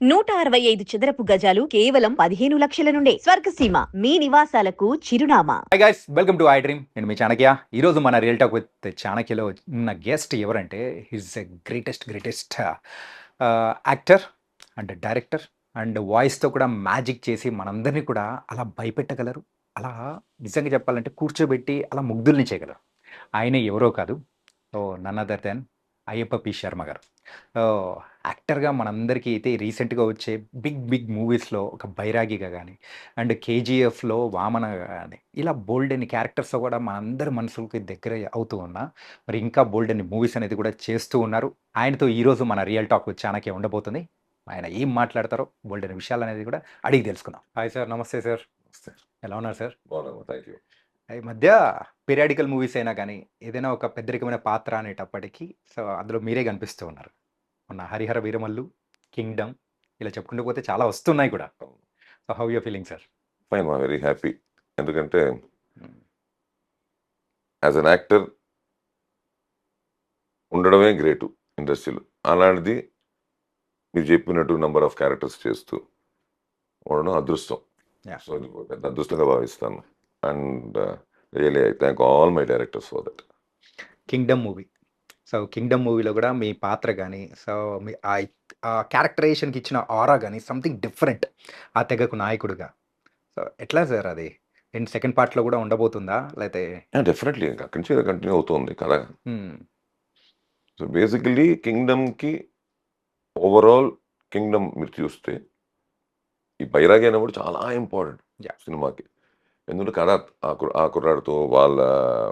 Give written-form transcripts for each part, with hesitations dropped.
165 చదరపు గజాలు కేవలం 15 లక్షల నుండే స్వర్గసీమ మీ నివాసాలకు చిరునామా. Hi guys, welcome to I dream. నేను మీ చాణక్య. ఈరోజు మన రియల్ టాక్ విత్ చాణక్యలో ఉన్న గెస్ట్ ఎవరంటే his a greatest actor and director and వాయిస్తో కూడా మ్యాజిక్ చేసి మనందరినీ కూడా అలా భయపెట్టగలరు. అలా నిజంగా చెప్పాలంటే కూర్చోబెట్టి అలా ముగ్ధుల్ని చేయగలరు. ఆయనే ఎవరో కాదు, none other than Ayyappa P Sharma garu. So యాక్టర్గా మనందరికీ అయితే రీసెంట్గా వచ్చే బిగ్ మూవీస్లో ఒక బైరాగిగా కానీ అండ్ కేజీఎఫ్లో వామన కానీ ఇలా బోల్డ్ అని క్యారెక్టర్స్ కూడా మనందరి మనసులకి దగ్గర అవుతూ ఉన్నా మరి ఇంకా బోల్డ్ అని మూవీస్ అనేది కూడా చేస్తూ ఉన్నారు. ఆయనతో ఈరోజు మన రియల్ టాక్ చాణక్య ఉండబోతుంది. ఆయన ఏం మాట్లాడతారో బోల్డ్ అనే విషయాలు అనేది కూడా అడిగి తెలుసుకుందాం. హాయ్ సార్, నమస్తే సార్. ఎలా ఉన్నారు సార్? బాగున్నాను, థ్యాంక్ యూ. ఈ మధ్య పీరియాడికల్ మూవీస్ అయినా కానీ ఏదైనా ఒక పెద్దరికమైన పాత్ర అనేటప్పటికీ సో అందులో మీరే కనిపిస్తూ ఉన్నారు. మొన్న హరిహర వీరమల్లు, కింగ్డమ్ ఇలా చెప్పుకుంటూ పోతే చాలా వస్తున్నాయి కూడా. So how your feeling sir? Fine, మా వెరీ హ్యాపీ. ఎందుకంటే యాజ్ అన్ యాక్టర్ ఉండడమే గ్రేటు ఇండస్ట్రీలో. అలాంటిది మీరు చెప్పినట్టు నెంబర్ ఆఫ్ క్యారెక్టర్స్ చేస్తూ ఉండడం అదృష్టం. Yeah. సో ఇది పెద్ద అదృష్టంగా భావిస్తాను. And really I thank all my directors for that. Kingdom movie, so Kingdom మూవీలో కూడా మీ పాత్ర కానీ సో మీ ఆ క్యారెక్టరైజేషన్కి ఇచ్చిన ఆరా కానీ సంథింగ్ డిఫరెంట్, ఆ తెగకు నాయకుడిగా. సో ఎట్లా సార్ అది అండ్ సెకండ్ పార్ట్లో కూడా ఉండబోతుందా లేకపోతే? డెఫినెట్లీ ఇంకా అక్కడి నుంచి కంటిన్యూ అవుతుంది కదా. సో బేసికలీ కింగ్డమ్కి ఓవరాల్ కింగ్డమ్ మీరు చూస్తే ఈ బైరాగి అనేవాడు చాలా ఇంపార్టెంట్ సినిమాకి. ఎందుకంటే కథ ఆ కుర్రాడితో వాళ్ళ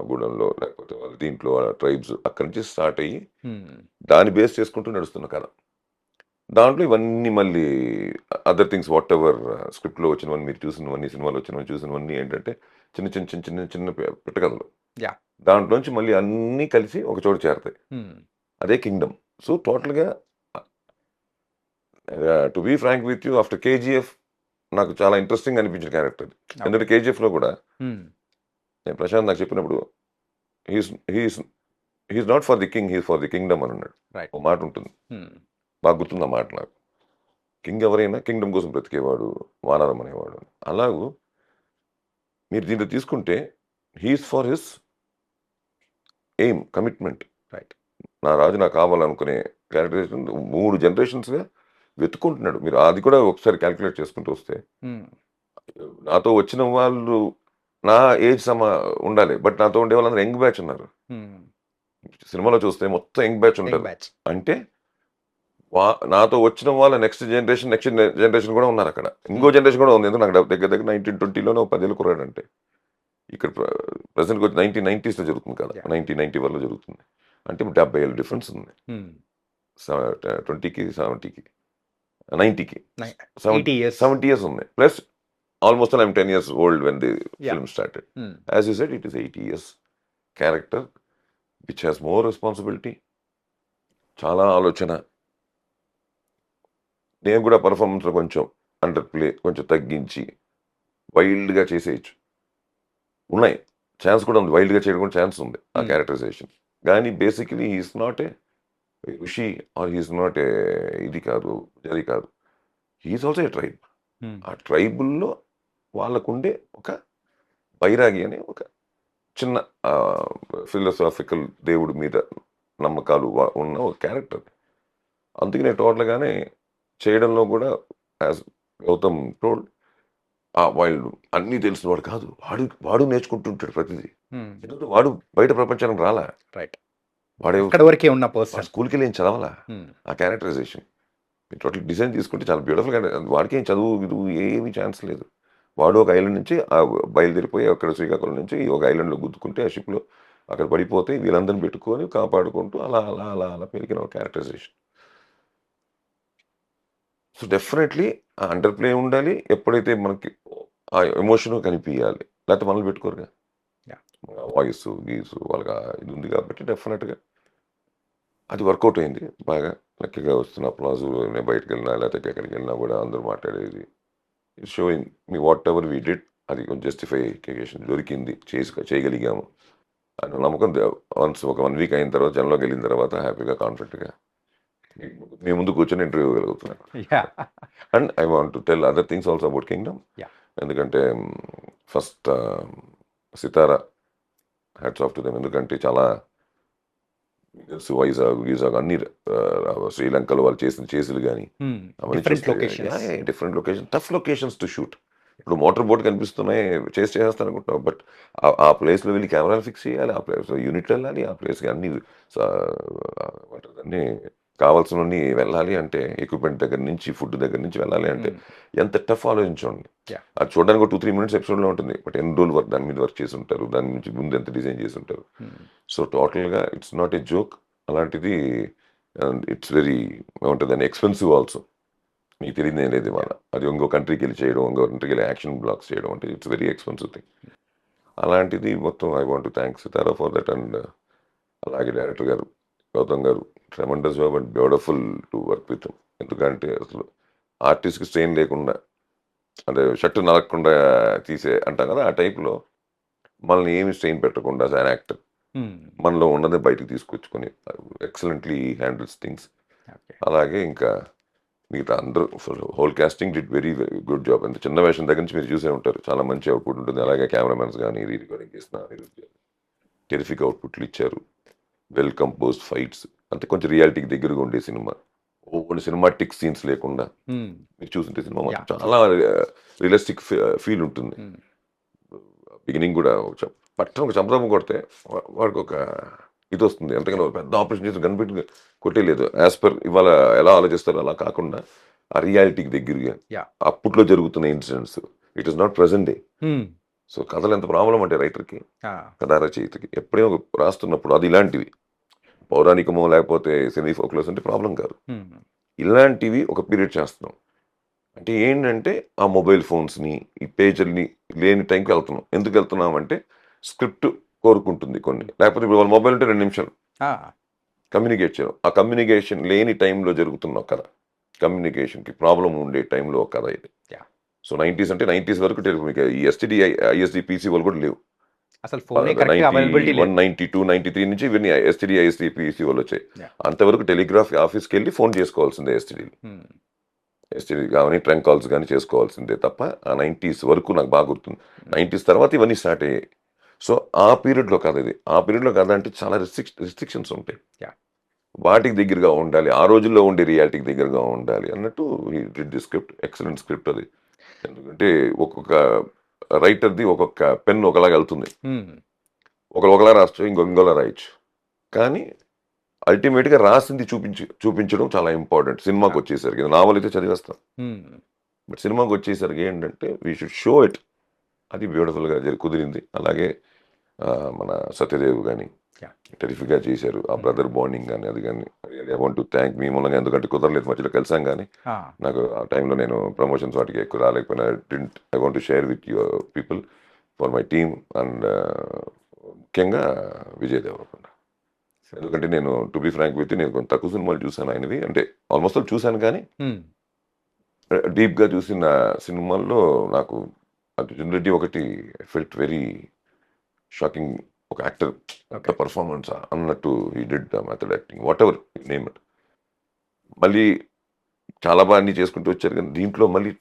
గూడెంలో లేకపోతే వాళ్ళ దీంట్లో వాళ్ళ ట్రైబ్స్ అక్కడి నుంచి స్టార్ట్ అయ్యి దాన్ని బేస్ చేసుకుంటూ నడుస్తున్న కథ. దాంట్లో ఇవన్నీ మళ్ళీ అదర్ థింగ్స్ వాట్ ఎవర్ స్క్రిప్ట్లో వచ్చినవన్నీ మీరు చూసినవన్నీ, సినిమాలో వచ్చినవన్నీ చూసినవన్నీ ఏంటంటే చిన్న చిన్న చిన్న చిన్న చిన్న పెట్ట కథలు. దాంట్లోంచి మళ్ళీ అన్నీ కలిసి ఒక చోటు చేరతాయి. అదే కింగ్డమ్. సో టోటల్గా to be frank with you, after KGF నాకు చాలా ఇంట్రెస్టింగ్ అనిపించిన క్యారెక్టర్. ఎందుకంటే కేజీఎఫ్లో కూడా నేను ప్రశాంత్ నాకు చెప్పినప్పుడు he's not for the king, he's for the Kingdom అని అన్నాడు. ఒక మాట ఉంటుంది, బాగా గుర్తుంది ఆ మాట నాకు. కింగ్ ఎవరైనా కింగ్డమ్ కోసం బ్రతికేవాడు, వానరం అనేవాడు. అలాగూ మీరు దీంట్లో తీసుకుంటే he's for his aim, commitment. Right, నా రాజు నాకు కావాలనుకునే క్యారెక్టరైజేషన్ 3 జనరేషన్స్గా వెతుకుంటున్నాడు. మీరు అది కూడా ఒకసారి క్యాలిక్యులేట్ చేసుకుంటూ వస్తే నాతో వచ్చిన వాళ్ళు నా ఏజ్ ఉండాలి, బట్ నాతో ఉండే వాళ్ళందరూ యంగ్ బ్యాచ్ ఉన్నారు. సినిమాలో చూస్తే మొత్తం యంగ్ బ్యాచ్ ఉంటారు. అంటే నాతో వచ్చిన వాళ్ళ నెక్స్ట్ జనరేషన్ కూడా ఉన్నారు అక్కడ. ఇంకో జనరేషన్ కూడా ఉంది. ఎందుకు నాకు దగ్గర 1920లోనే 10 ఏళ్ళు కుర్రాడు. అంటే ఇక్కడ ప్రెసెంట్కి వచ్చి 1990s జరుగుతుంది కదా, 1991లో జరుగుతుంది. అంటే 70 ఏళ్ళు డిఫరెన్స్ ఉంది. 20కి 70కి 90కి 70 years ఉంది. Plus almost I'm 10 years old when the film started. As you said, it is 80 years character which has more responsibility, చాలా ఆలోచన. నేను కూడా పర్ఫార్మెన్స్లో కొంచెం అండర్ ప్లే కొంచెం తగ్గించి వైల్డ్గా చేసేయచ్చు. ఉన్నాయి, ఛాన్స్ కూడా ఉంది, వైల్డ్గా చేయడం కూడా ఛాన్స్ ఉంది ఆ క్యారెక్టరైజేషన్. కానీ బేసికలీ హీస్ నాట్ ఏ ఋషి ఆర్ హీస్ నాట్ ఏ ఇది కాదు, అది కాదు. He's also a tribe. ఆ ట్రైబుల్లో వాళ్ళకుండే ఒక బైరాగి అనే ఒక చిన్న ఫిలాసాఫికల్ దేవుడి మీద నమ్మకాలు ఉన్న ఒక క్యారెక్టర్. అందుకే నేను టోటల్గానే చేయడంలో కూడా యాజ్ గౌతమ్ టోల్డ్, వైల్డ్ అన్నీ తెలిసిన వాడు కాదు, వాడు నేర్చుకుంటుంటాడు ప్రతిదీ. ఎందుకంటే వాడు బయట ప్రపంచానికి రాలా. రైట్, వాడే వరకే ఉన్న పర్సన్, స్కూల్కి వెళ్ళి ఏం చదవాలా. ఆ క్యారెక్టరైజేషన్ టోటల్ డిజైన్ తీసుకుంటే చాలా బ్యూటిఫుల్గా. వాడికి ఏం చదువు ఏమీ ఛాన్స్ లేదు. వాడు ఒక ఐలాండ్ నుంచి బయలుదేరిపోయి అక్కడ శ్రీకాకుళం నుంచి ఒక ఐలాండ్లో గుద్దుకుంటే ఆ షిప్లో అక్కడ పడిపోతే వీళ్ళందరిని పెట్టుకొని కాపాడుకుంటూ అలా అలా అలా అలా పెరిగిన ఒక క్యారెక్టరైజేషన్. సో డెఫినెట్లీ ఆ అండర్ ప్లే ఉండాలి. ఎప్పుడైతే మనకి ఆ ఎమోషన్ కనిపించాలి, లేకపోతే మనల్ని పెట్టుకోరుగా. వాయిస్ గీసు వాళ్ళకి ఇది ఉంది కాబట్టి డెఫినెట్గా అది వర్కౌట్ అయింది బాగా. లక్కీగా వస్తున్న అప్లాజు, నేను బయటకు వెళ్ళినా లేకపోతే ఎక్కడికి వెళ్ళినా కూడా అందరూ మాట్లాడేది showing me what ever we did, అది కొంచెం జస్టిఫికేషన్ దొరికింది, చేయగలిగాము అని నమ్మకం. వన్స్ ఒక 1 week అయిన తర్వాత జనంలోకి వెళ్ళిన తర్వాత హ్యాపీగా కాన్ఫిడెంట్గా మీ ముందు కూర్చొని ఇంటర్వ్యూ ఇవ్వగలుగుతున్నాను. Yeah. And I want to tell other things also about Kingdom. Yeah. ఎందుకంటే first Sithara hats off to them. ఎందుకంటే చాలా వైజాగ్ అన్ని శ్రీలంకలో వాళ్ళు చేసిన చేసులు కానీ different locations. Different location, tough locations to shoot. ఇప్పుడు మోటార్ బోట్ కనిపిస్తున్నాయి, చేసేస్తాను అనుకుంటున్నాం, బట్ ఆ ప్లేస్లో వెళ్ళి కెమెరాలు ఫిక్స్ చేయాలి, ఆ ప్లేస్ యూనిట్ వెళ్ళాలి, ఆ ప్లేస్కి అన్ని అన్ని కావాల్సినవన్నీ వెళ్ళాలి అంటే, ఎక్విప్మెంట్ దగ్గర నుంచి ఫుడ్ దగ్గర నుంచి వెళ్ళాలి అంటే ఎంత టఫ్ ఆలోచించండి. Yeah. అది చూడడానికి 2-3 minutes ఎపిసోడ్లో ఉంటుంది, బట్ ఎన్ని రోజులు వర్క్ దాని మీద వర్క్ చేసి ఉంటారు, దాని నుంచి ముందు ఎంత డిజైన్ చేసి ఉంటారు. సో టోటల్గా ఇట్స్ నాట్ ఏ జోక్. అలాంటిది ఇట్స్ వెరీ ఏముంటుందని ఎక్స్పెన్సివ్ ఆల్సో. మీకు తెలియదు ఏం లేదు ఇవాళ. అది ఇంకో కంట్రీకి వెళ్ళి చేయడం, ఇంకో కంట్రీకి వెళ్ళి యాక్షన్ బ్లాగ్స్ చేయడం అంటే ఇట్స్ వెరీ ఎక్స్పెన్సివ్ థింగ్. అలాంటిది మొత్తం I want to thanks Sitara for that. And అలాగే director garu Gautam garu, tremendous job and beautiful to work with. ఎందుకంటే అసలు ఆర్టిస్ట్కి స్ట్రెయిన్ లేకుండా, అంటే షర్టు నలగకుండా తీసే అంటాం కదా, ఆ టైప్లో మనల్ని ఏమి స్ట్రెయిన్ పెట్టకుండా యాజ్ అన్ యాక్టర్ మనలో ఉన్నదే బయటకు తీసుకొచ్చుకొని ఎక్సలెంట్లీ హ్యాండిల్స్ థింగ్స్. అలాగే ఇంకా మిగతా అందరూ whole casting did very very good job. అంటే చిన్న వేషం దగ్గర నుంచి మీరు చూసే ఉంటారు, చాలా మంచి అవుట్పుట్ ఉంటుంది. అలాగే కెమెరామెన్స్ కానీ రీ రికార్డింగ్ చేసిన టెరిఫిక్ అవుట్పుట్లు ఇచ్చారు. వెల్ కంపోజ్డ్ ఫైట్స్, అంటే కొంచెం రియాలిటీకి దగ్గరగా ఉండే సినిమా, ఓన్లీ సినిమాటిక్ సీన్స్ లేకుండా మీరు చూస్తుంటే సినిమా Yeah. చాలా రియలిస్టిక్ ఫీల్ ఉంటుంది. బిగినింగ్ కూడా ఒక చంపదమ్మ కొడితే వాడికి ఒక ఇది వస్తుంది, అంతేగాని ఒక పెద్ద ఆపరేషన్ చేసి కనిపెట్టి కొట్టేయలేదు. యాజ్ పర్ ఇవాళ ఎలా ఆలోచిస్తారో అలా కాకుండా ఆ రియాలిటీకి దగ్గరగా Yeah. అప్పట్లో జరుగుతున్న incidents. It is not present day. So కథలు ఎంత ప్రాబ్లం అంటే రైటర్కి, కథా రచయితకి ఎప్పుడైనా ఒక రాస్తున్నప్పుడు అది ఇలాంటివి పౌరాణికమో లేకపోతే సెమీ ఫోక్లోస్ అంటే ప్రాబ్లం కాదు. ఇలాంటివి ఒక పీరియడ్ చేస్తున్నాం అంటే ఏంటంటే ఆ మొబైల్ ఫోన్స్ని, ఈ పేజర్ని లేని టైంకి వెళ్తున్నాం. ఎందుకు వెళ్తున్నాం అంటే స్క్రిప్ట్ కోరుకుంటుంది కొన్ని, లేకపోతే ఇప్పుడు వాళ్ళ మొబైల్ ఉంటే 2 నిమిషాలు కమ్యూనికేట్ చేయడం. ఆ కమ్యూనికేషన్ లేని టైంలో జరుగుతున్న ఒక కథ, కమ్యూనికేషన్కి ప్రాబ్లం ఉండే టైంలో ఒక కథ ఇది. Yeah. సో 90s అంటే 90s వరకు మీకు ఈ ఎస్టీడీ ఐఎస్డి పీసీ వాళ్ళు కూడా లేవు. అసలు ఫోన్ అవైలబిలిటీ 92, 93 నుంచి ఇవన్నీ ఎస్టీడీ ఐఎస్డి పీసీ వాళ్ళు వచ్చాయి. Yeah. అంతవరకు టెలిగ్రాఫ్ ఆఫీస్కి వెళ్ళి ఫోన్ చేసుకోవాల్సిందే, ఎస్టీడీ కానీ ట్రంక్ కాల్స్ కానీ చేసుకోవాల్సిందే తప్ప. ఆ 90s వరకు నాకు బాగా గుర్తుంది. 90s తర్వాత ఇవన్నీ స్టార్ట్ అయ్యాయి. సో ఆ పీరియడ్లో కాదు ఇది. ఆ పీరియడ్లో కాదు అంటే చాలా రిస్ట్రిక్షన్స్ ఉంటాయి. Yeah. వాటికి దగ్గరగా ఉండాలి, ఆ రోజుల్లో ఉండే రియాలిటీకి దగ్గరగా ఉండాలి అన్నట్టు ది స్క్రిప్ట్. ఎక్సలెంట్ స్క్రిప్ట్ అది. ఎందుకంటే ఒక్కొక్క రైటర్ది ఒక్కొక్క పెన్ ఒకలాగా వెళ్తుంది. ఒకలా రావచ్చు, ఇంకోలా రాయొచ్చు. కానీ అల్టిమేట్గా రాసింది చూపించడం చాలా ఇంపార్టెంట్. సినిమాకి వచ్చేసరికి నావల్ అయితే చదివేస్తాం, బట్ సినిమాకి వచ్చేసరికి ఏంటంటే వీ షుడ్ షో ఇట్. అది బ్యూటిఫుల్గా కుదిరింది. అలాగే మన సత్యదేవ్ కానీ టెరిఫిక్గా చేశారు. ఆ బ్రదర్ బాండింగ్ కానీ అది కానీ ఐ వాంట్ టు థ్యాంక్ మీ మూలంగా. ఎందుకంటే కుదరలేదు, మధ్యలో కలిసాం కానీ నాకు ఆ టైంలో నేను ప్రమోషన్స్ వాటికి ఎక్కువ రాలేకపోయినా. I want to share with your people for my team and ముఖ్యంగా విజయ్ దేవరకొండ. ఎందుకంటే నేను టు బి ఫ్రాంక్ విత్ నేను కొంత తక్కువ సినిమాలు చూశాను ఆయనవి, అంటే ఆల్మోస్ట్ చూశాను, కానీ డీప్గా చూసిన సినిమాల్లో నాకు అర్జున్ రెడ్డి ఒకటి ఫెల్ట్ వెరీ షాకింగ్. ఒక యాక్టర్ పర్ఫార్మెన్స్ అన్నట్టు he did the method acting, whatever name it. మళ్ళీ చాలా బాగా అన్ని చేసుకుంటూ వచ్చారు, కానీ దీంట్లో మళ్ళీ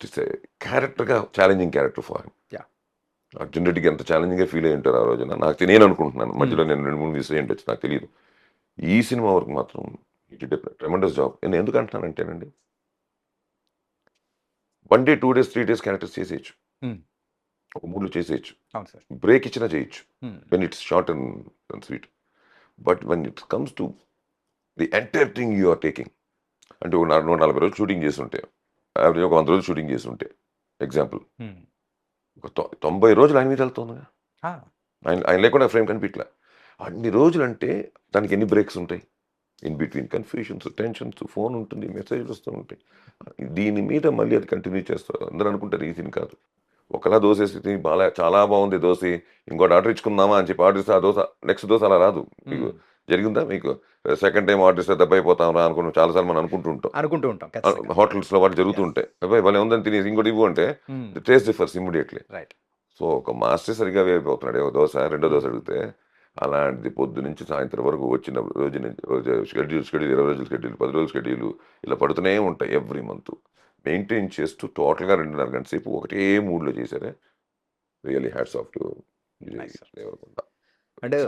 క్యారెక్టర్గా challenging character for him. Arjun రెడ్డికి ఎంత ఛాలెంజింగ్గా ఫీల్ అయ్యి ఉంటారు ఆ రోజున నాకు నేను అనుకుంటున్నాను. మధ్యలో నేను 2-3 మిస్ అయ్యి ఉండొచ్చు, నాకు తెలియదు. ఈ సినిమా వరకు మాత్రం హీ డిడ్ ట్రెమెండస్ జాబ్. నేను ఎందుకు అంటున్నానంటేనండి, 1 day 2 days 3 days క్యారెక్టర్స్ చేసేయచ్చు, ఒక 3 చేసేయచ్చు, బ్రేక్ ఇచ్చినా చేయొచ్చు when it's short and sweet. But when it comes to the entire thing you are taking, అంటే ఒక 140 రోజులు షూటింగ్ చేస్తుంటే, యావరేజ్ ఒక 100 రోజులు షూటింగ్ చేస్తుంటే, ఎగ్జాంపుల్ ఒక 90 రోజులు ఆయన మీద వెళ్తుందిగా. ఆయన లేకుండా ఫ్రేమ్ కనిపించలే. అన్ని రోజులు అంటే దానికి ఎన్ని బ్రేక్స్ ఉంటాయి, in between confusions, tensions, phone ఉంటుంది, మెసేజ్లు వస్తూ ఉంటాయి. దీని మీద మళ్ళీ అది కంటిన్యూ చేస్తారు. అందరూ అనుకుంటారు ఈ సీన్ కాదు, ఒకలా దోశ వేసి చాలా బాగుంది దోశ, ఇంకోటి ఆర్డర్ ఇచ్చుకుందామా అని చెప్పి ఆర్డర్ ఇస్తే ఆ దోశ నెక్స్ట్ దోశ అలా రాదు. మీకు జరిగిందా? మీకు సెకండ్ టైం ఆర్డర్ ఇస్తే దెబ్బ అయిపోతాం రా అనుకున్నాం చాలాసార్లు మనం అనుకుంటూ ఉంటాం. హోటల్స్లో వాటి జరుగుతూ ఉంటాయి. అబ్బాయి వాళ్ళు ఉందని తినేసి ఇంకోటి ఇవ్వు అంటే టేస్ట్ డిఫర్స్ ఇమ్మీడియట్లీ. సో ఒక మాస్టర్ సరిగా వేయిపోతున్నాడు, దోశ రెండో దోశ అడిగితే అలాంటిది పొద్దు నుంచి సాయంత్రం వరకు వచ్చిన రోజు షెడ్యూల్ 20 రోజుల షెడ్యూల్, 10 రోజుల షెడ్యూల్ ఇలా పడుతూనే ఉంటాయి ఎవ్రీ మంత్. మెయింటైన్ చేస్తూ టోటల్గా 2.5 గంటల సేపు ఒకటే మూడ్లో చేశారే. Really hats off to Nice, sir. Deverakonda. అంటే